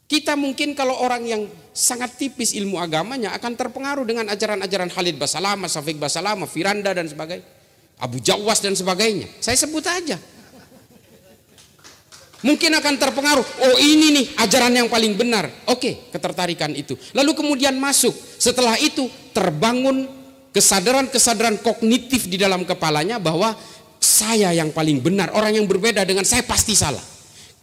Kita mungkin kalau orang yang sangat tipis ilmu agamanya akan terpengaruh dengan ajaran-ajaran Khalid Basalamah, Syafiq Basalamah, Firanda dan sebagainya, Abu Jawas dan sebagainya. Saya sebut aja. Mungkin akan terpengaruh, oh ini nih ajaran yang paling benar. Oke, ketertarikan itu. Lalu kemudian masuk, setelah itu terbangun kesadaran-kesadaran kognitif di dalam kepalanya bahwa saya yang paling benar, orang yang berbeda dengan saya pasti salah.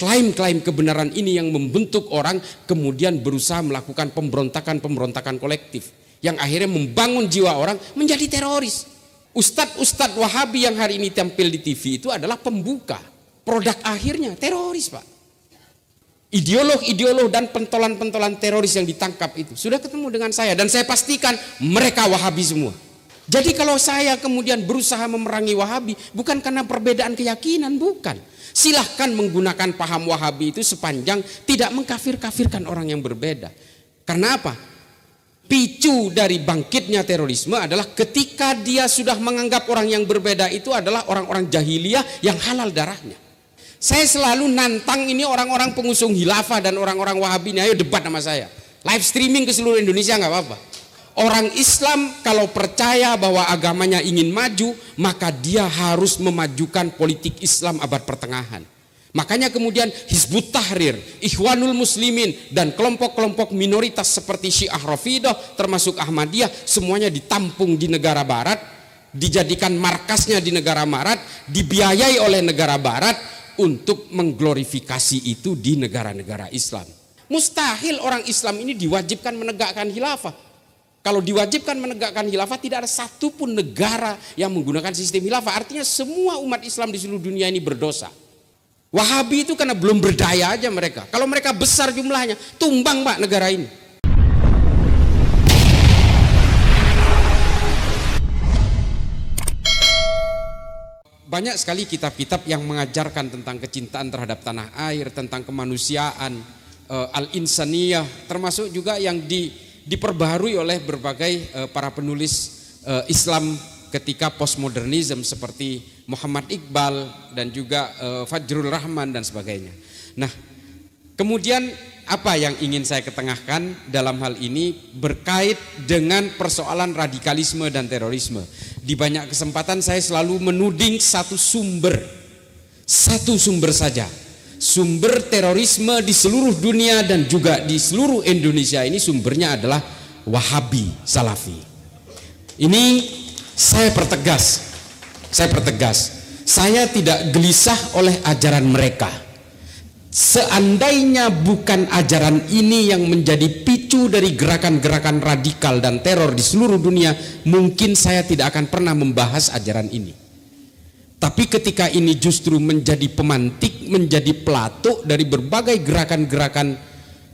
Klaim-klaim kebenaran ini yang membentuk orang kemudian berusaha melakukan pemberontakan-pemberontakan kolektif yang akhirnya membangun jiwa orang menjadi teroris. Ustadz-ustadz Wahabi yang hari ini tampil di TV itu adalah pembuka. Produk akhirnya teroris, Pak. Ideolog-ideolog dan pentolan-pentolan teroris yang ditangkap itu sudah ketemu dengan saya dan saya pastikan mereka Wahabi semua. Jadi kalau saya kemudian berusaha memerangi Wahabi bukan karena perbedaan keyakinan, bukan. Silahkan menggunakan paham Wahabi itu sepanjang tidak mengkafir-kafirkan orang yang berbeda. Karena apa? Picu dari bangkitnya terorisme adalah ketika dia sudah menganggap orang yang berbeda itu adalah orang-orang jahiliyah yang halal darahnya. Saya selalu nantang ini orang-orang pengusung khilafah dan orang-orang Wahabi ini, ayo debat sama saya. Live streaming ke seluruh Indonesia nggak apa-apa. Orang Islam kalau percaya bahwa agamanya ingin maju, maka dia harus memajukan politik Islam abad pertengahan. Makanya kemudian Hizbut Tahrir, Ikhwanul Muslimin dan kelompok-kelompok minoritas seperti Syiah Rafidah termasuk Ahmadiyah semuanya ditampung di negara barat, dijadikan markasnya di negara barat, dibiayai oleh negara barat untuk mengglorifikasi itu di negara-negara Islam. Mustahil orang Islam ini diwajibkan menegakkan khilafah. Kalau diwajibkan menegakkan khilafah tidak ada satupun negara yang menggunakan sistem khilafah. Artinya semua umat Islam di seluruh dunia ini berdosa. Wahabi itu karena belum berdaya aja mereka. Kalau mereka besar jumlahnya, tumbang Pak negara ini. Banyak sekali kitab-kitab yang mengajarkan tentang kecintaan terhadap tanah air, tentang kemanusiaan, al-insaniyah, termasuk juga yang diperbaharui oleh berbagai para penulis Islam ketika postmodernisme seperti Muhammad Iqbal dan juga Fajrul Rahman dan sebagainya. Nah, kemudian apa yang ingin saya ketengahkan dalam hal ini berkait dengan persoalan radikalisme dan terorisme. Di banyak kesempatan saya selalu menuding satu sumber saja. Sumber terorisme di seluruh dunia dan juga di seluruh Indonesia ini sumbernya adalah Wahabi Salafi. Ini saya pertegas. Saya tidak gelisah oleh ajaran mereka. Seandainya bukan ajaran ini yang menjadi picu dari gerakan-gerakan radikal dan teror di seluruh dunia, mungkin saya tidak akan pernah membahas ajaran ini. Tapi ketika ini justru menjadi pemantik, menjadi pelatuk dari berbagai gerakan-gerakan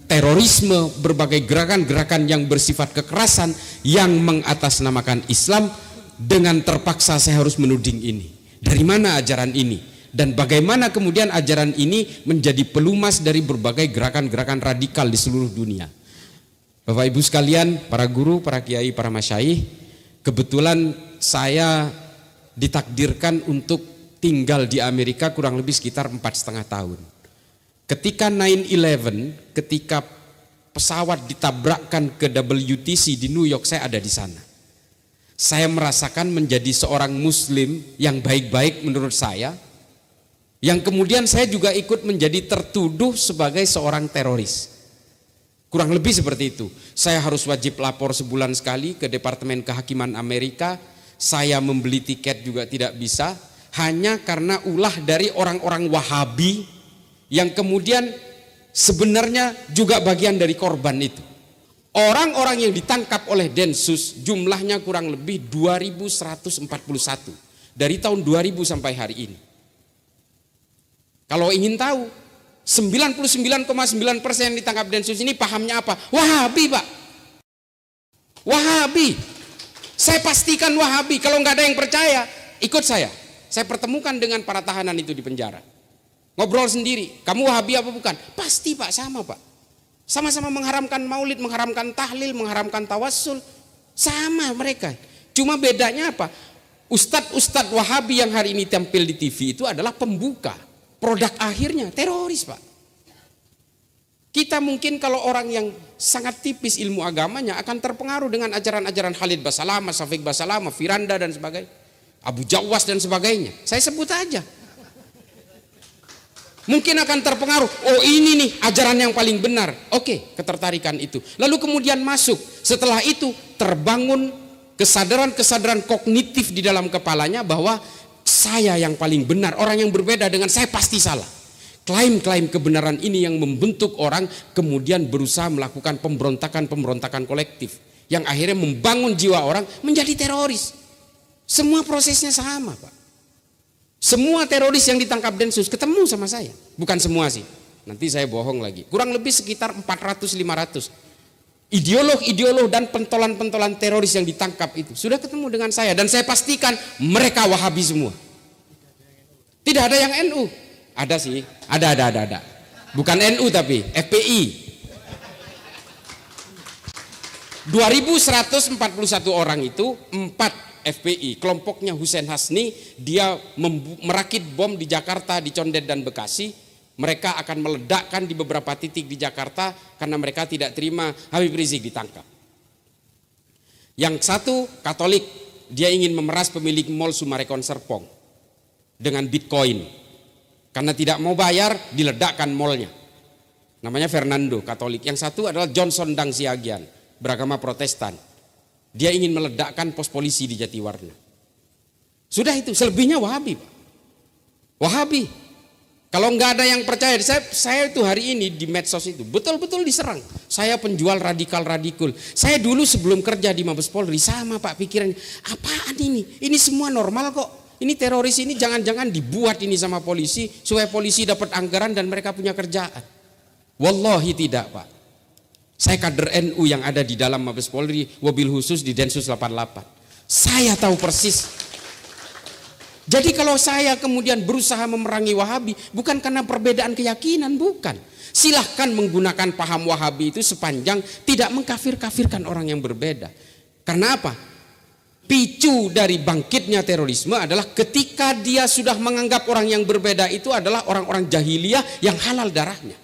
terorisme, berbagai gerakan-gerakan yang bersifat kekerasan yang mengatasnamakan Islam, dengan terpaksa saya harus menuding ini. Dari mana ajaran ini? Dan bagaimana kemudian ajaran ini menjadi pelumas dari berbagai gerakan-gerakan radikal di seluruh dunia. Bapak Ibu sekalian, para guru, para kiai, para masyayikh, kebetulan saya ditakdirkan untuk tinggal di Amerika kurang lebih sekitar 4,5 tahun. Ketika 9/11, ketika pesawat ditabrakkan ke WTC di New York, saya ada di sana. Saya merasakan menjadi seorang muslim yang baik-baik menurut saya, yang kemudian saya juga ikut menjadi tertuduh sebagai seorang teroris. Kurang lebih seperti itu. Saya harus wajib lapor sebulan sekali ke Departemen Kehakiman Amerika. Saya membeli tiket juga tidak bisa, hanya karena ulah dari orang-orang Wahabi yang kemudian sebenarnya juga bagian dari korban itu. Orang-orang yang ditangkap oleh Densus jumlahnya kurang lebih 2.141 dari tahun 2000 sampai hari ini. Kalau ingin tahu, 99,9% yang ditangkap Densus ini pahamnya apa? Wahabi, Pak. Wahabi. Saya pastikan Wahabi. Kalau nggak ada yang percaya, ikut saya. Saya pertemukan dengan para tahanan itu di penjara. Ngobrol sendiri. Kamu Wahabi apa bukan? Pasti Pak, sama Pak. Sama-sama mengharamkan maulid, mengharamkan tahlil, mengharamkan tawassul. Sama mereka. Cuma bedanya apa? Ustadz-ustadz Wahabi yang hari ini tampil di TV itu adalah pembuka. Produk akhirnya teroris, Pak. Kita mungkin kalau orang yang sangat tipis ilmu agamanya akan terpengaruh dengan ajaran-ajaran Khalid Basalamah, Syafiq Basalamah, Firanda dan sebagainya, Abu Jawas dan sebagainya. Saya sebut aja. Mungkin akan terpengaruh, oh ini nih ajaran yang paling benar. Oke, ketertarikan itu. Lalu kemudian masuk, setelah itu terbangun kesadaran-kesadaran kognitif di dalam kepalanya bahwa saya yang paling benar, orang yang berbeda dengan saya pasti salah. Klaim-klaim kebenaran ini yang membentuk orang kemudian berusaha melakukan pemberontakan-pemberontakan kolektif yang akhirnya membangun jiwa orang menjadi teroris. Semua prosesnya sama, Pak. Semua teroris yang ditangkap Densus ketemu sama saya. Bukan semua sih, nanti saya bohong lagi. Kurang lebih sekitar 400-500 ideolog-ideolog dan pentolan-pentolan teroris yang ditangkap itu sudah ketemu dengan saya. Dan saya pastikan mereka Wahabi semua. Tidak ada yang NU. Ada sih, ada. Bukan NU tapi FPI. 2141 orang itu 4 FPI. Kelompoknya Hussein Hasni, dia merakit bom di Jakarta, di Condet dan Bekasi. Mereka akan meledakkan di beberapa titik di Jakarta karena mereka tidak terima Habib Rizik ditangkap. Yang satu Katolik, dia ingin memeras pemilik Mall Sumarekon Serpong dengan Bitcoin. Karena tidak mau bayar, diledakkan mallnya. Namanya Fernando, Katolik. Yang satu adalah Johnson Dang Siagian, beragama Protestan. Dia ingin meledakkan pos polisi di Jatiwarna. Sudah itu, selebihnya Wahabi, Pak. Wahabi. Kalau nggak ada yang percaya, saya itu hari ini di medsos itu betul-betul diserang. Saya penjual radikal-radikul. Saya dulu sebelum kerja di Mabes Polri sama, Pak, pikirannya apaan ini? Ini semua normal kok. Ini teroris ini jangan-jangan dibuat ini sama polisi supaya polisi dapat anggaran dan mereka punya kerjaan. Wallahi tidak, Pak. Saya kader NU yang ada di dalam Mabes Polri, wabil khusus di Densus 88. Saya tahu persis. Jadi kalau saya kemudian berusaha memerangi Wahabi bukan karena perbedaan keyakinan, bukan. Silahkan menggunakan paham Wahabi itu sepanjang tidak mengkafir-kafirkan orang yang berbeda. Karena apa? Picu dari bangkitnya terorisme adalah ketika dia sudah menganggap orang yang berbeda itu adalah orang-orang jahiliyah yang halal darahnya.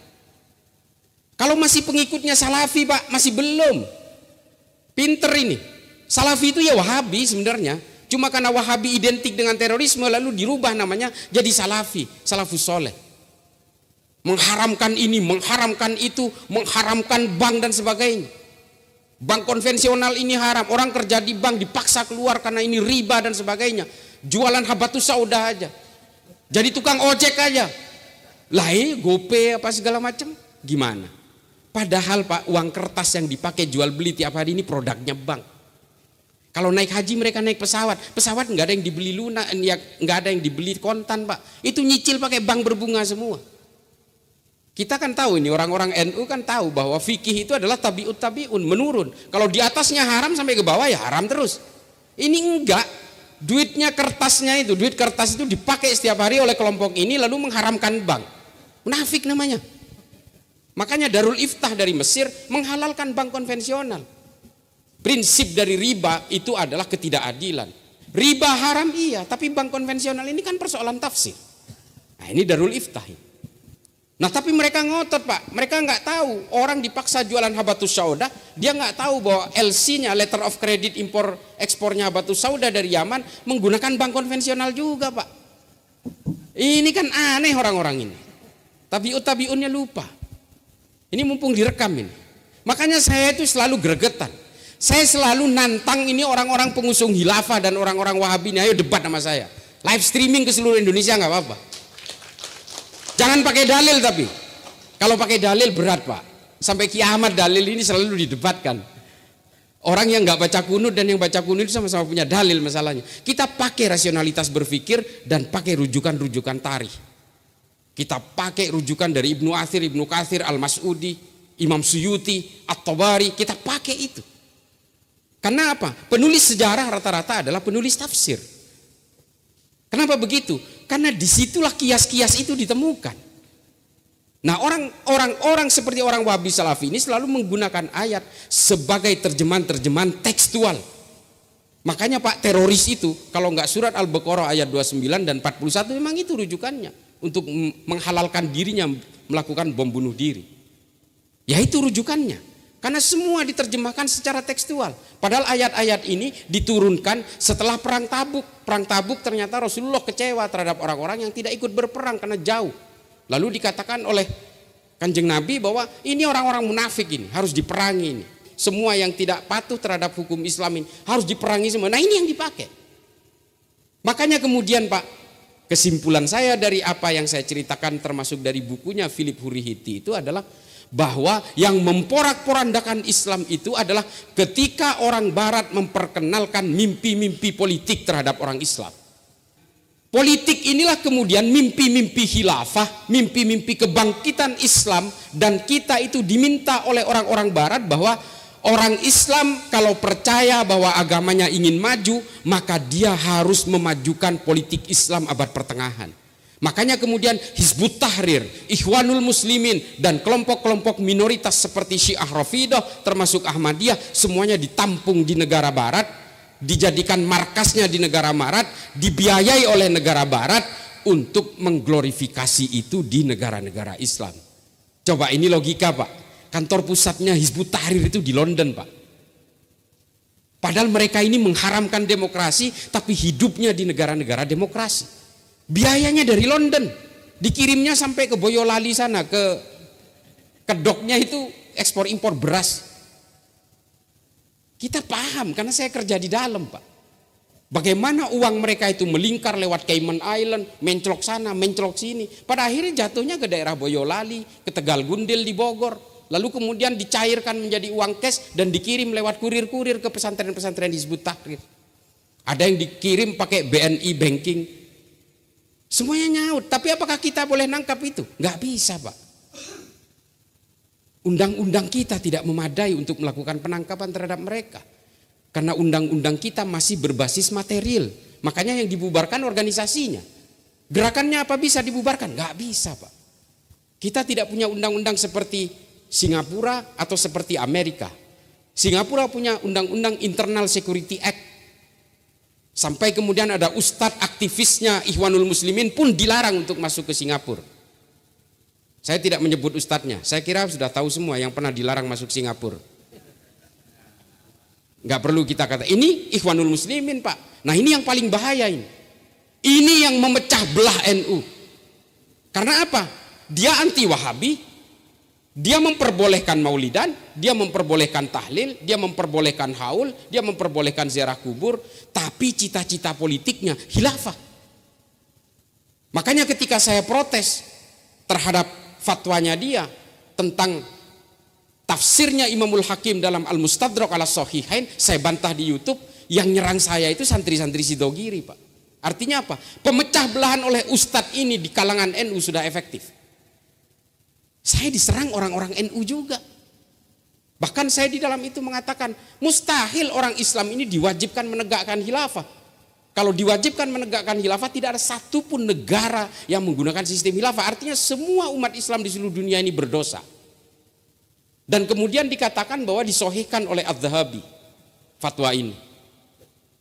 Kalau masih pengikutnya Salafi, Pak, masih belum. Pinter ini. Salafi itu ya Wahabi sebenarnya. Cuma karena Wahabi identik dengan terorisme lalu dirubah namanya jadi Salafi, Salafus Soleh. Mengharamkan ini, mengharamkan itu, mengharamkan bank dan sebagainya. Bank konvensional ini haram, orang kerja di bank dipaksa keluar karena ini riba dan sebagainya. Jualan habatus sauda aja, jadi tukang ojek aja. GoPay apa segala macam, gimana? Padahal Pak, uang kertas yang dipakai jual beli tiap hari ini produknya bank. Kalau naik haji mereka naik pesawat nggak ada yang dibeli lunak, nggak ada yang dibeli kontan, Pak. Itu nyicil pakai bank berbunga semua. Kita kan tahu ini, orang-orang NU kan tahu bahwa fikih itu adalah tabiun menurun. Kalau di atasnya haram sampai ke bawah ya haram terus. Ini enggak, duitnya kertasnya itu, duit kertas itu dipakai setiap hari oleh kelompok ini lalu mengharamkan bank. Munafik namanya. Makanya Darul Iftah dari Mesir menghalalkan bank konvensional. Prinsip dari riba itu adalah ketidakadilan. Riba haram iya, tapi bank konvensional ini kan persoalan tafsir. Nah ini Darul Iftah ini. Nah tapi mereka ngotot, Pak, mereka nggak tahu orang dipaksa jualan habatus sauda, dia nggak tahu bahwa LC-nya, letter of credit impor ekspornya habatus sauda dari Yaman menggunakan bank konvensional juga, Pak. Ini kan aneh orang-orang ini. Tabiut-tabiunnya lupa. Ini mumpung direkam ini. Makanya saya itu selalu gregetan. Saya selalu nantang ini orang-orang pengusung khilafah dan orang-orang Wahabi ini, ayo debat sama saya. Live streaming ke seluruh Indonesia nggak apa-apa. Jangan pakai dalil tapi. Kalau pakai dalil berat, Pak. Sampai kiamat dalil ini selalu didebatkan. Orang yang nggak baca kunut dan yang baca kunut itu sama-sama punya dalil masalahnya. Kita pakai rasionalitas berpikir dan pakai rujukan-rujukan tarikh. Kita pakai rujukan dari Ibnu Athir, Ibnu Katsir, Al-Mas'udi, Imam Suyuti, At-Tabari. Kita pakai itu. Karena apa? Penulis sejarah rata-rata adalah penulis tafsir. Kenapa begitu? Karena disitulah kias-kias itu ditemukan. Nah orang-orang seperti orang Wahabi Salafi ini selalu menggunakan ayat sebagai terjemahan-terjemahan tekstual. Makanya Pak, teroris itu kalau nggak surat Al-Baqarah ayat 29 dan 41 memang itu rujukannya untuk menghalalkan dirinya melakukan bom bunuh diri. Yaitu rujukannya. Karena semua diterjemahkan secara tekstual. Padahal ayat-ayat ini diturunkan setelah perang Tabuk. Perang Tabuk ternyata Rasulullah kecewa terhadap orang-orang yang tidak ikut berperang karena jauh. Lalu dikatakan oleh Kanjeng Nabi bahwa ini orang-orang munafik ini harus diperangi ini. Semua yang tidak patuh terhadap hukum Islam ini harus diperangi semua. Nah ini yang dipakai. Makanya kemudian Pak, kesimpulan saya dari apa yang saya ceritakan termasuk dari bukunya Philip Hurihiti itu adalah bahwa yang memporak-porandakan Islam itu adalah ketika orang Barat memperkenalkan mimpi-mimpi politik terhadap orang Islam. Politik inilah kemudian mimpi-mimpi khilafah, mimpi-mimpi kebangkitan Islam, dan kita itu diminta oleh orang-orang Barat bahwa orang Islam kalau percaya bahwa agamanya ingin maju, maka dia harus memajukan politik Islam abad pertengahan. Makanya kemudian Hizbut Tahrir, Ikhwanul Muslimin, dan kelompok-kelompok minoritas seperti Syiah Rafidah termasuk Ahmadiyah semuanya ditampung di negara Barat, dijadikan markasnya di negara Barat, dibiayai oleh negara Barat untuk mengglorifikasi itu di negara-negara Islam. Coba ini logika Pak. Kantor pusatnya Hizbut Tahrir itu di London Pak. Padahal mereka ini mengharamkan demokrasi tapi hidupnya di negara-negara demokrasi. Biayanya dari London, dikirimnya sampai ke Boyolali sana, ke kedoknya itu ekspor impor beras. Kita paham karena saya kerja di dalam Pak. Bagaimana uang mereka itu melingkar lewat Cayman Island, menclok sana, menclok sini. Pada akhirnya jatuhnya ke daerah Boyolali, ke Tegal Gundil di Bogor. Lalu kemudian dicairkan menjadi uang cash dan dikirim lewat kurir-kurir ke pesantren-pesantren Hizbut Tahrir. Ada yang dikirim pakai BNI banking. Semuanya nyaut, tapi apakah kita boleh nangkap itu? Nggak bisa Pak. Undang-undang kita tidak memadai untuk melakukan penangkapan terhadap mereka. Karena undang-undang kita masih berbasis material. Makanya yang dibubarkan organisasinya. Gerakannya apa bisa dibubarkan? Nggak bisa Pak. Kita tidak punya undang-undang seperti Singapura atau seperti Amerika. Singapura punya undang-undang Internal Security Act. Sampai kemudian ada ustadz aktivisnya Ikhwanul Muslimin pun dilarang untuk masuk ke Singapura. Saya tidak menyebut ustadznya. Saya kira sudah tahu semua yang pernah dilarang masuk Singapura. Nggak perlu kita kata ini Ikhwanul Muslimin Pak. Nah ini yang paling bahaya ini. Ini yang memecah belah NU. Karena apa? Dia anti Wahabi. Dia memperbolehkan maulidan, dia memperbolehkan tahlil, dia memperbolehkan haul, dia memperbolehkan ziarah kubur, tapi cita-cita politiknya khilafah. Makanya ketika saya protes terhadap fatwanya dia tentang tafsirnya Imamul Hakim dalam Al-Mustadrak ala Sahihain, saya bantah di YouTube, yang nyerang saya itu santri-santri Sidogiri Pak. Artinya apa? Pemecah belahan oleh ustadz ini di kalangan NU sudah efektif. Saya diserang orang-orang NU juga. Bahkan saya di dalam itu mengatakan mustahil orang Islam ini diwajibkan menegakkan khilafah. Kalau diwajibkan menegakkan khilafah tidak ada satupun negara yang menggunakan sistem khilafah. Artinya semua umat Islam di seluruh dunia ini berdosa. Dan kemudian dikatakan bahwa disohihkan oleh Adz-Dzahabi fatwa ini.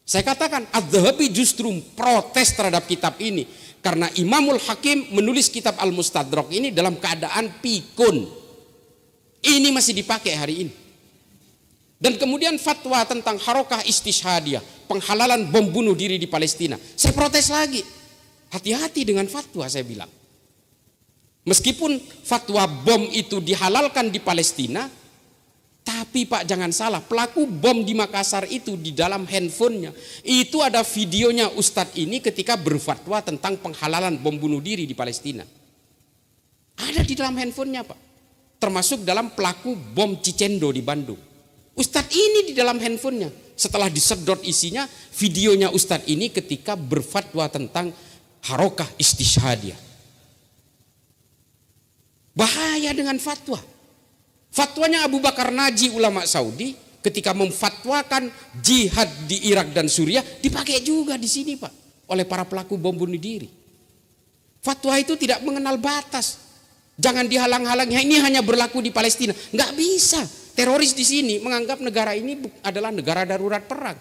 Saya katakan Adz-Dzahabi justru protes terhadap kitab ini. Karena Imamul Hakim menulis kitab Al-Mustadrak ini dalam keadaan pikun. Ini masih dipakai hari ini. Dan kemudian fatwa tentang harokah istishhadiyah, penghalalan bom bunuh diri di Palestina. Saya protes lagi. Hati-hati dengan fatwa saya bilang. Meskipun fatwa bom itu dihalalkan di Palestina, tapi Pak jangan salah, pelaku bom di Makassar itu di dalam handphonenya itu ada videonya Ustadz ini ketika berfatwa tentang penghalalan bom bunuh diri di Palestina. Ada di dalam handphonenya Pak. Termasuk dalam pelaku bom Cicendo di Bandung. Ustadz ini di dalam handphonenya. Setelah disedot isinya, videonya Ustadz ini ketika berfatwa tentang harokah istishhadiyah. Bahaya dengan fatwa. Fatwanya Abu Bakar Naji ulama Saudi ketika memfatwakan jihad di Irak dan Suriah dipakai juga di sini Pak oleh para pelaku bom bunuh diri. Fatwa itu tidak mengenal batas. Jangan dihalang-halangi. Ini hanya berlaku di Palestina. Nggak bisa. Teroris di sini menganggap negara ini adalah negara darurat perang.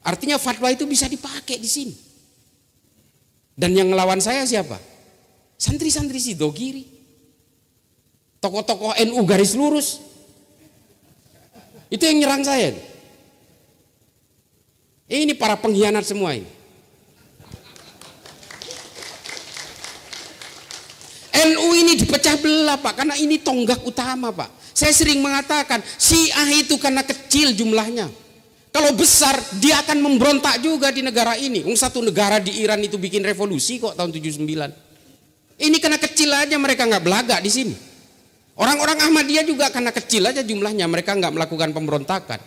Artinya fatwa itu bisa dipakai di sini. Dan yang ngelawan saya siapa? Santri-santri Sidogiri. Tokoh-tokoh NU garis lurus. Itu yang nyerang saya. Ini para pengkhianat semua ini. NU ini dipecah belah Pak, karena ini tonggak utama Pak. Saya sering mengatakan Syiah itu karena kecil jumlahnya. Kalau besar dia akan memberontak juga di negara ini. Satu negara di Iran itu bikin revolusi kok tahun 79. Ini karena kecil aja mereka nggak belagak di sini. Orang-orang Ahmadiyah juga karena kecil aja jumlahnya mereka nggak melakukan pemberontakan.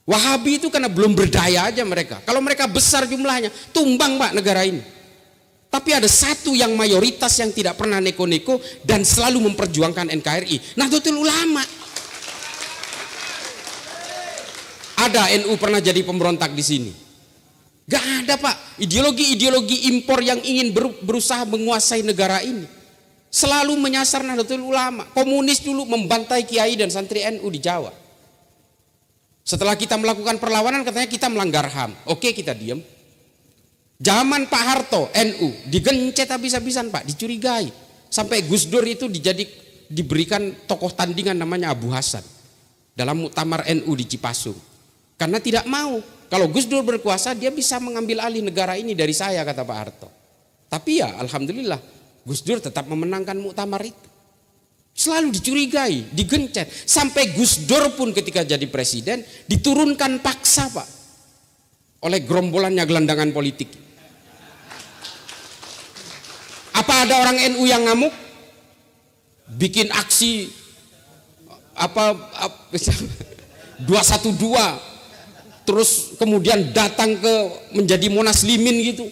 Wahabi itu karena belum berdaya aja mereka. Kalau mereka besar jumlahnya tumbang Pak negara ini. Tapi ada satu yang mayoritas yang tidak pernah neko-neko dan selalu memperjuangkan NKRI, Nahdlatul Ulama. Ada NU pernah jadi pemberontak di sini? Gak ada Pak. Ideologi-ideologi impor yang ingin berusaha menguasai negara ini selalu menyasar Nahdlatul Ulama. Komunis dulu membantai kiai dan santri NU di Jawa. Setelah kita melakukan perlawanan katanya kita melanggar HAM. Oke, kita diam. Zaman Pak Harto, NU digencet habis-habisan Pak, dicurigai. Sampai Gus Dur itu diberikan tokoh tandingan namanya Abu Hasan dalam muktamar NU di Cipasung. Karena tidak mau, kalau Gus Dur berkuasa dia bisa mengambil alih negara ini dari saya, kata Pak Harto. Tapi ya alhamdulillah Gus Dur tetap memenangkan muktamar itu. Selalu dicurigai, digencet. Sampai Gus Dur pun ketika jadi presiden diturunkan paksa Pak oleh gerombolannya gelandangan politik. Apa ada orang NU yang ngamuk? Bikin aksi 212, terus kemudian datang ke menjadi Monas Limin gitu.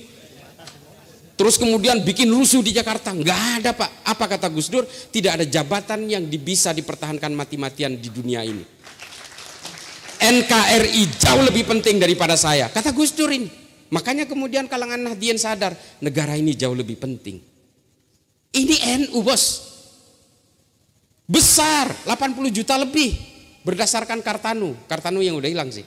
Terus kemudian bikin rusuh di Jakarta. Enggak ada Pak. Apa kata Gus Dur? Tidak ada jabatan yang bisa dipertahankan mati-matian di dunia ini. NKRI jauh lebih penting daripada saya, kata Gus Dur ini. Makanya kemudian kalangan Nahdien sadar negara ini jauh lebih penting. Ini NU bos, besar 80 juta lebih berdasarkan Kartanu yang udah hilang sih.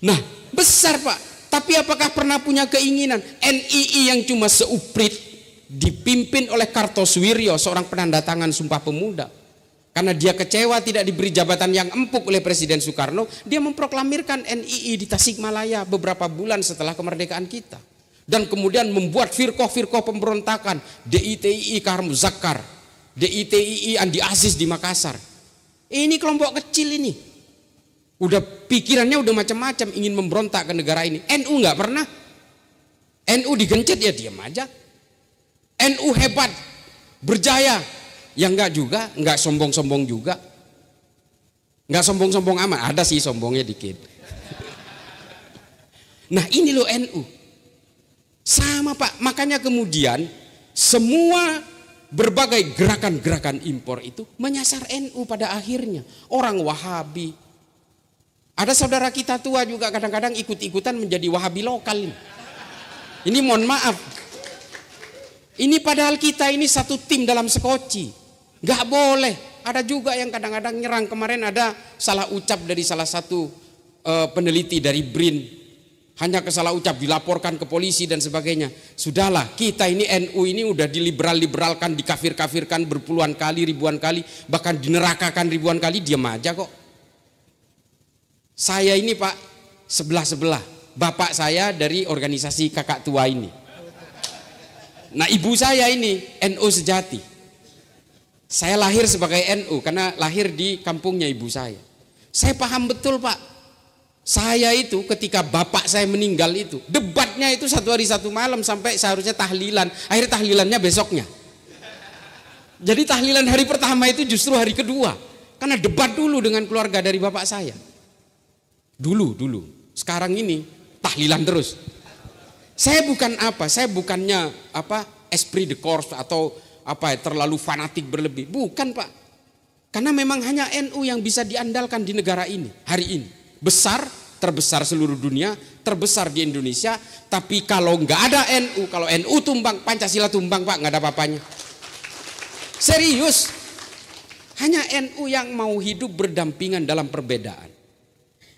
Nah besar Pak, tapi apakah pernah punya keinginan NII yang cuma seuprit dipimpin oleh Kartosuwiryo, seorang penandatangan Sumpah Pemuda. Karena dia kecewa tidak diberi jabatan yang empuk oleh Presiden Soekarno, dia memproklamirkan NII di Tasikmalaya beberapa bulan setelah kemerdekaan kita. Dan kemudian membuat firqoh-firqoh pemberontakan, DITII Kahar Muzakkar, DITII Andi Aziz di Makassar. Ini kelompok kecil ini. Udah pikirannya udah macam-macam ingin memberontak ke negara ini. NU nggak pernah. NU digencet ya diam aja. NU hebat, berjaya. Ya enggak juga, enggak sombong-sombong juga. Enggak sombong-sombong amat, ada sih sombongnya dikit. Nah ini loh NU. Sama Pak, makanya kemudian semua berbagai gerakan-gerakan impor itu menyasar NU pada akhirnya. Orang Wahabi. Ada saudara kita tua juga kadang-kadang ikut-ikutan menjadi Wahabi lokal ini. Ini mohon maaf. Ini padahal kita ini satu tim dalam sekoci. Gak boleh. Ada juga yang kadang-kadang nyerang. Kemarin ada salah ucap dari salah satu peneliti dari BRIN. Hanya kesalah ucap dilaporkan ke polisi dan sebagainya. Sudahlah, kita ini NU ini udah diliberal-liberalkan, dikafir-kafirkan berpuluhan kali, ribuan kali, bahkan dinerakakan ribuan kali, diam aja kok. Saya ini Pak, sebelah-sebelah. Bapak saya dari organisasi kakak tua ini. Nah ibu saya ini NU sejati. Saya lahir sebagai NU karena lahir di kampungnya ibu saya. Saya paham betul Pak. Saya itu ketika bapak saya meninggal itu debatnya itu 1 hari 1 malam sampai seharusnya tahlilan. Akhirnya tahlilannya besoknya. Jadi tahlilan hari pertama itu justru hari kedua. Karena debat dulu dengan keluarga dari bapak saya. Dulu. Sekarang ini tahlilan terus. Saya bukannya esprit de corps atau terlalu fanatik berlebih. Bukan Pak. Karena memang hanya NU yang bisa diandalkan di negara ini hari ini. Besar, terbesar seluruh dunia, terbesar di Indonesia. Tapi kalau nggak ada NU, kalau NU tumbang, Pancasila tumbang Pak, nggak ada apa-apanya. Serius, hanya NU yang mau hidup berdampingan dalam perbedaan.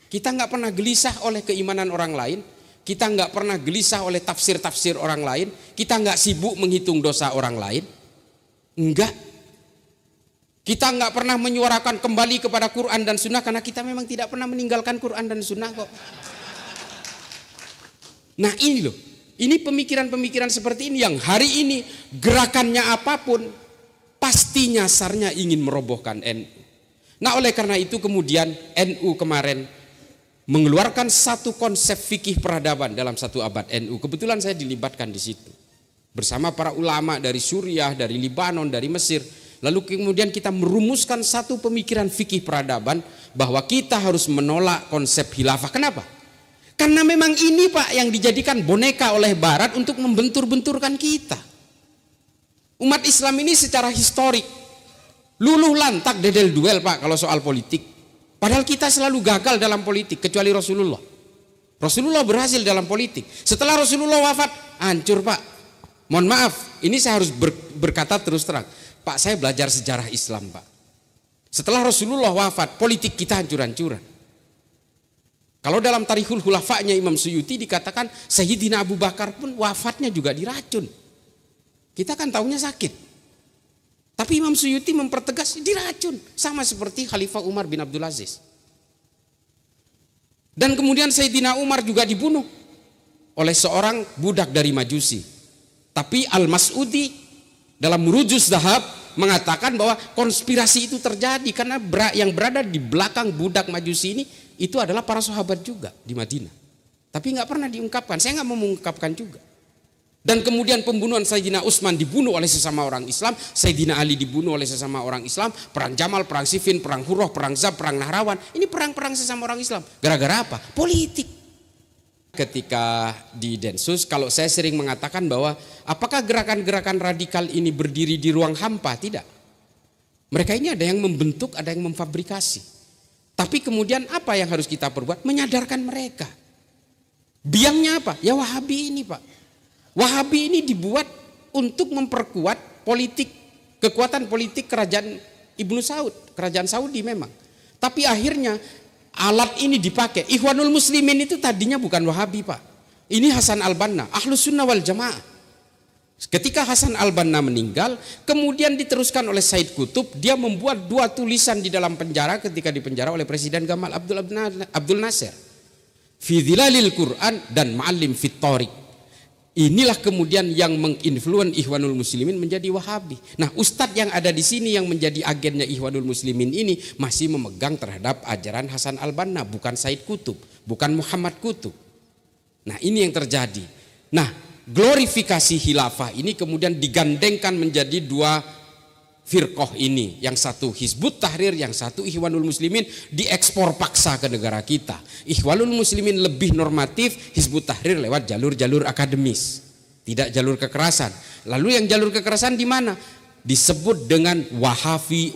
Kita nggak pernah gelisah oleh keimanan orang lain, kita nggak pernah gelisah oleh tafsir-tafsir orang lain, kita nggak sibuk menghitung dosa orang lain. Enggak. Kita enggak pernah menyuarakan kembali kepada Quran dan Sunnah karena kita memang tidak pernah meninggalkan Quran dan Sunnah kok. Nah ini loh, ini pemikiran-pemikiran seperti ini yang hari ini gerakannya apapun pasti nyasarnya ingin merobohkan NU. Nah oleh karena itu kemudian NU kemarin mengeluarkan satu konsep fikih peradaban dalam satu abad NU. Kebetulan saya dilibatkan di situ bersama para ulama dari Suriah, dari Libanon, dari Mesir. Lalu kemudian kita merumuskan satu pemikiran fikih peradaban bahwa kita harus menolak konsep khilafah. Kenapa? Karena memang ini Pak yang dijadikan boneka oleh Barat untuk membentur-benturkan kita. Umat Islam ini secara historik luluh lantak dedel duel Pak kalau soal politik. Padahal kita selalu gagal dalam politik kecuali Rasulullah. Rasulullah berhasil dalam politik. Setelah Rasulullah wafat, hancur Pak. Mohon maaf, ini saya harus berkata terus terang. Pak, saya belajar sejarah Islam Pak. Setelah Rasulullah wafat, politik kita hancur-hancuran. Kalau dalam Tarikhul Khulafa'nya Imam Suyuti dikatakan Sayyidina Abu Bakar pun wafatnya juga diracun. Kita kan taunya sakit. Tapi Imam Suyuti mempertegas diracun. Sama seperti Khalifah Umar bin Abdul Aziz. Dan kemudian Sayyidina Umar juga dibunuh oleh seorang budak dari Majusi. Tapi Al-Mas'udi dalam Murujuz Zahab mengatakan bahwa konspirasi itu terjadi karena yang berada di belakang budak Majusi ini itu adalah para sahabat juga di Madinah. Tapi nggak pernah diungkapkan. Saya nggak mau mengungkapkan juga. Dan kemudian pembunuhan Sayyidina Utsman dibunuh oleh sesama orang Islam, Sayyidina Ali dibunuh oleh sesama orang Islam, perang Jamal, perang Siffin, perang Hurrah, perang Zab, perang Nahrawan. Ini perang-perang sesama orang Islam. Gara-gara apa? Politik. Ketika di Densus, kalau saya sering mengatakan bahwa apakah gerakan-gerakan radikal ini berdiri di ruang hampa? Tidak. Mereka ini ada yang membentuk, ada yang memfabrikasi. Tapi kemudian apa yang harus kita perbuat? Menyadarkan mereka. Biangnya apa? Ya Wahabi ini Pak. Wahabi ini dibuat untuk memperkuat politik, kekuatan politik kerajaan Ibnu Saud, kerajaan Saudi memang. Tapi akhirnya alat ini dipakai. Ikhwanul Muslimin itu tadinya bukan Wahabi Pak. Ini Hasan Al-Banna, Ahlus Sunnah wal Jamaah. Ketika Hasan Al-Banna meninggal, kemudian diteruskan oleh Said Qutb. Dia membuat 2 tulisan di dalam penjara ketika dipenjara oleh Presiden Gamal Abdul Nasir. Fi Dhilalil Quran dan Ma'alim Fit Thariq. Inilah kemudian yang menginfluen Ikhwanul Muslimin menjadi Wahabi. Nah, ustadz yang ada di sini yang menjadi agennya Ikhwanul Muslimin ini masih memegang terhadap ajaran Hasan Al-Banna, bukan Said Qutb, bukan Muhammad Qutb. Nah, ini yang terjadi. Nah, glorifikasi khilafah ini kemudian digandengkan menjadi 2 firqoh ini, yang satu Hizbut Tahrir, yang satu Ikhwanul Muslimin, diekspor paksa ke negara kita. Ikhwanul Muslimin lebih normatif, Hizbut Tahrir lewat jalur-jalur akademis, tidak jalur kekerasan. Lalu yang jalur kekerasan di mana? Disebut dengan Wahabi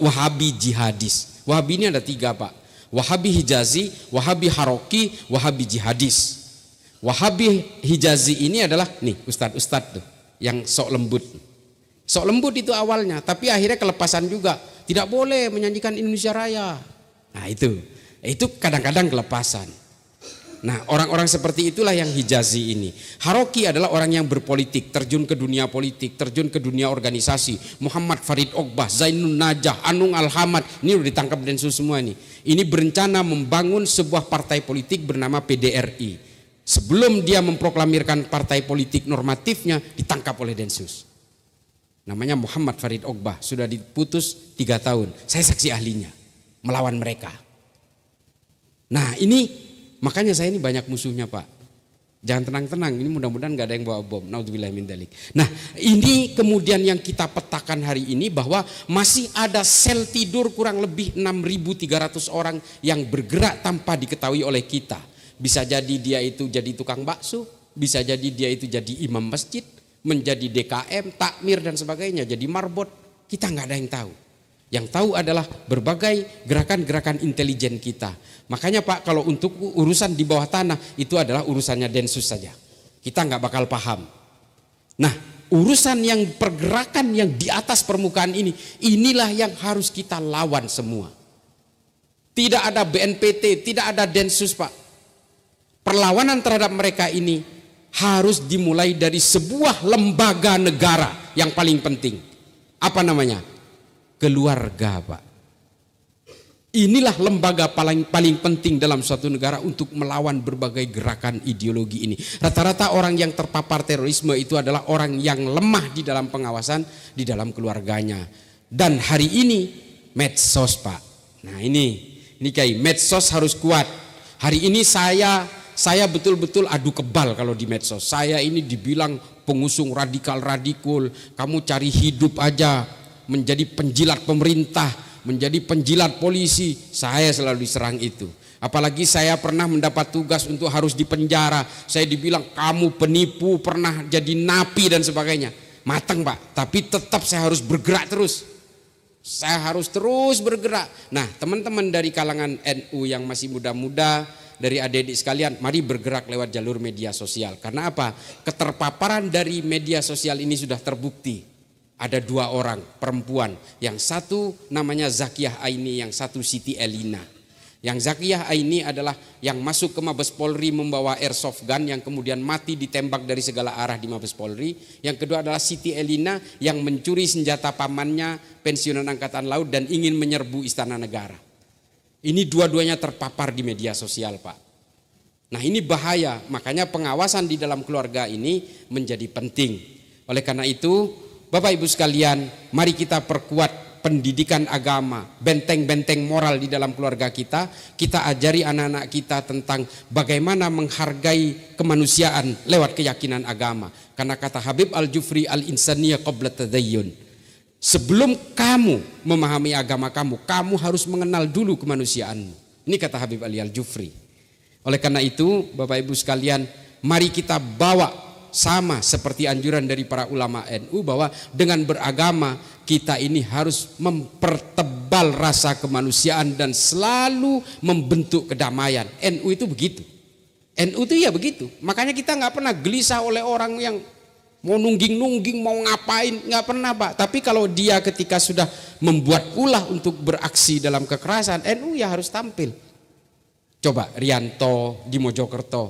jihadis. Wahabi ini ada 3 Pak. Wahabi Hijazi, Wahabi Haroki, Wahabi jihadis. Wahabi Hijazi ini adalah nih ustadz-ustadz tuh yang sok lembut. Sok lembut itu awalnya, tapi akhirnya kelepasan juga. Tidak boleh menyanyikan Indonesia Raya. Nah itu kadang-kadang kelepasan. Nah orang-orang seperti itulah yang Hijazi ini. Haroki adalah orang yang berpolitik, terjun ke dunia politik, terjun ke dunia organisasi. Muhammad Farid Ogbah, Zainun Najah, Anung Al-Hamad, ini udah ditangkap Densus semua nih. Ini berencana membangun sebuah partai politik bernama PDRI. Sebelum dia memproklamirkan partai politik normatifnya, ditangkap oleh Densus. Namanya Muhammad Farid Ogbah, sudah diputus 3 tahun. Saya saksi ahlinya, melawan mereka. Nah ini, makanya saya ini banyak musuhnya Pak. Jangan tenang-tenang, ini mudah-mudahan gak ada yang bawa bom. Naudzubillah min dzalik. Nah ini kemudian yang kita petakan hari ini, bahwa masih ada sel tidur kurang lebih 6.300 orang yang bergerak tanpa diketahui oleh kita. Bisa jadi dia itu jadi tukang bakso, bisa jadi dia itu jadi imam masjid, menjadi DKM, takmir dan sebagainya, jadi marbot, kita nggak ada yang tahu. Yang tahu adalah berbagai gerakan-gerakan intelijen kita. Makanya Pak, kalau untuk urusan di bawah tanah itu adalah urusannya Densus saja. Kita nggak bakal paham. Nah, urusan yang pergerakan yang di atas permukaan ini, inilah yang harus kita lawan semua. Tidak ada BNPT, tidak ada Densus Pak. Perlawanan terhadap mereka ini harus dimulai dari sebuah lembaga negara yang paling penting, Apa namanya? Keluarga, Pak. Inilah lembaga paling penting dalam suatu negara untuk melawan berbagai gerakan ideologi ini. Rata-rata orang yang terpapar terorisme itu adalah orang yang lemah di dalam pengawasan di dalam keluarganya. Dan hari ini medsos, Pak. Nah ini Kiai, medsos harus kuat. Hari ini saya betul-betul adu kebal kalau di medsos. Saya ini dibilang pengusung radikal, kamu cari hidup aja, menjadi penjilat pemerintah, menjadi penjilat polisi. Saya selalu diserang itu. Apalagi saya pernah mendapat tugas untuk harus dipenjara. Saya dibilang kamu penipu, pernah jadi napi dan sebagainya. Matang, Pak, tapi tetap saya harus bergerak terus. Saya harus terus bergerak. Nah, teman-teman dari kalangan NU yang masih muda-muda, dari adik-adik sekalian, mari bergerak lewat jalur media sosial. Karena apa? Keterpaparan dari media sosial ini sudah terbukti. Ada 2 orang perempuan, yang satu namanya Zakiyah Aini, yang satu Siti Elina. Yang Zakiyah Aini adalah yang masuk ke Mabes Polri membawa airsoft gun yang kemudian mati ditembak dari segala arah di Mabes Polri. Yang kedua adalah Siti Elina yang mencuri senjata pamannya, pensiunan angkatan laut, dan ingin menyerbu istana negara. Ini dua-duanya terpapar di media sosial, Pak. Nah ini bahaya, makanya pengawasan di dalam keluarga ini menjadi penting. Oleh karena itu, Bapak Ibu sekalian, mari kita perkuat pendidikan agama, benteng-benteng moral di dalam keluarga kita. Kita ajari anak-anak kita tentang bagaimana menghargai kemanusiaan lewat keyakinan agama. Karena kata Habib Al-Jufri, al-insaniyah qabla tadayyun. Sebelum kamu memahami agama kamu, kamu harus mengenal dulu kemanusiaanmu. Ini kata Habib Ali Al-Jufri. Oleh karena itu, Bapak Ibu sekalian, mari kita bawa sama seperti anjuran dari para ulama NU bahwa dengan beragama kita ini harus mempertebal rasa kemanusiaan dan selalu membentuk kedamaian. NU itu begitu. NU itu ya begitu. Makanya kita nggak pernah gelisah oleh orang yang mau nungging-nungging, mau ngapain, nggak pernah, Pak. Tapi kalau dia ketika sudah membuat ulah untuk beraksi dalam kekerasan, NU ya harus tampil. Coba Rianto di Mojokerto,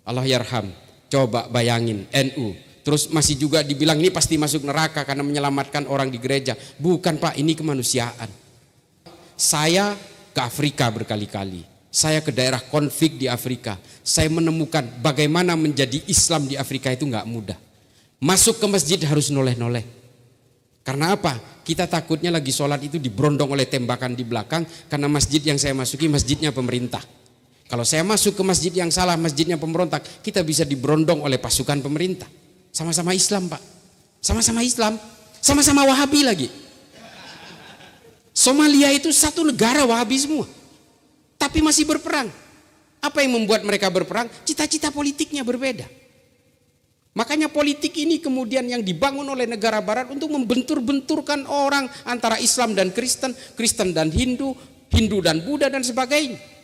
Allah yarham. Coba bayangin NU, terus masih juga dibilang ini pasti masuk neraka karena menyelamatkan orang di gereja. Bukan, Pak, ini kemanusiaan. Saya ke Afrika berkali-kali, saya ke daerah konflik di Afrika. Saya menemukan bagaimana menjadi Islam di Afrika itu nggak mudah. Masuk ke masjid harus noleh-noleh. Karena apa? Kita takutnya lagi sholat itu diberondong oleh tembakan di belakang, karena masjid yang saya masuki masjidnya pemerintah. Kalau saya masuk ke masjid yang salah, masjidnya pemberontak, kita bisa diberondong oleh pasukan pemerintah. Sama-sama Islam, Pak. Sama-sama Islam, sama-sama Wahabi lagi. Somalia itu satu negara Wahabi semua, tapi masih berperang. Apa yang membuat mereka berperang? Cita-cita politiknya berbeda. Makanya politik ini kemudian yang dibangun oleh negara barat untuk membentur-benturkan orang antara Islam dan Kristen, Kristen dan Hindu, Hindu dan Buddha dan sebagainya.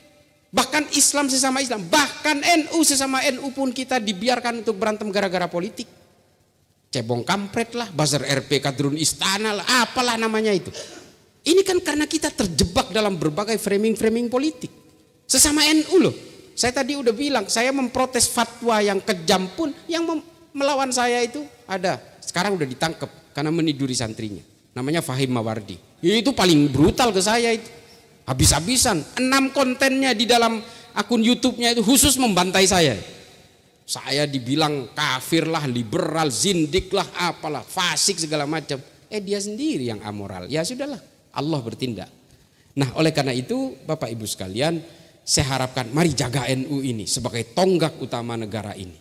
Bahkan Islam sesama Islam, bahkan NU sesama NU pun kita dibiarkan untuk berantem gara-gara politik. Cebong kampret lah, buzzer RP kadrun istana lah, apalah namanya itu. Ini kan karena kita terjebak dalam berbagai framing-framing politik. Sesama NU loh. Saya tadi udah bilang, saya memprotes fatwa yang kejam pun, yang melawan saya itu ada. Sekarang udah ditangkap karena meniduri santrinya. Namanya Fahim Mawardi. Itu paling brutal ke saya itu. Habis-habisan, 6 kontennya di dalam akun YouTube-nya itu khusus membantai saya. Saya dibilang kafir lah, liberal, zindik lah, apalah, fasik segala macam. Dia sendiri yang amoral. Ya sudahlah, Allah bertindak. Nah, oleh karena itu, Bapak Ibu sekalian, saya harapkan mari jaga NU ini sebagai tonggak utama negara ini.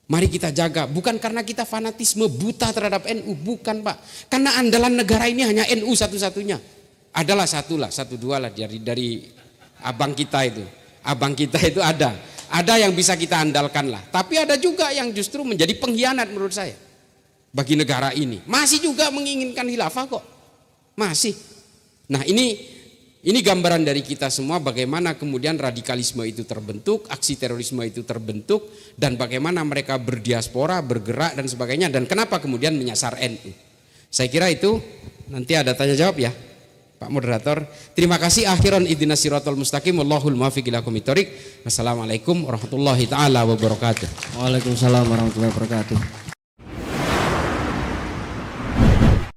Mari kita jaga, bukan karena kita fanatisme buta terhadap NU, bukan, Pak. Karena andalan negara ini hanya NU satu-satunya. Adalah satu dua lah dari abang kita itu. Abang kita itu ada yang bisa kita andalkan lah. Tapi ada juga yang justru menjadi pengkhianat menurut saya bagi negara ini. Masih juga menginginkan khilafah kok. Masih. Nah, ini gambaran dari kita semua bagaimana kemudian radikalisme itu terbentuk, aksi terorisme itu terbentuk, dan bagaimana mereka berdiaspora, bergerak dan sebagainya, dan kenapa kemudian menyasar NU. Saya kira itu nanti ada tanya jawab ya. Pak Moderator, terima kasih. Akhiran ihdinas siratal mustaqim, wallahul muwaffiq ila aqwamit thoriq. Wassalamualaikum warahmatullahi taala wabarakatuh. Waalaikumsalam warahmatullahi wabarakatuh.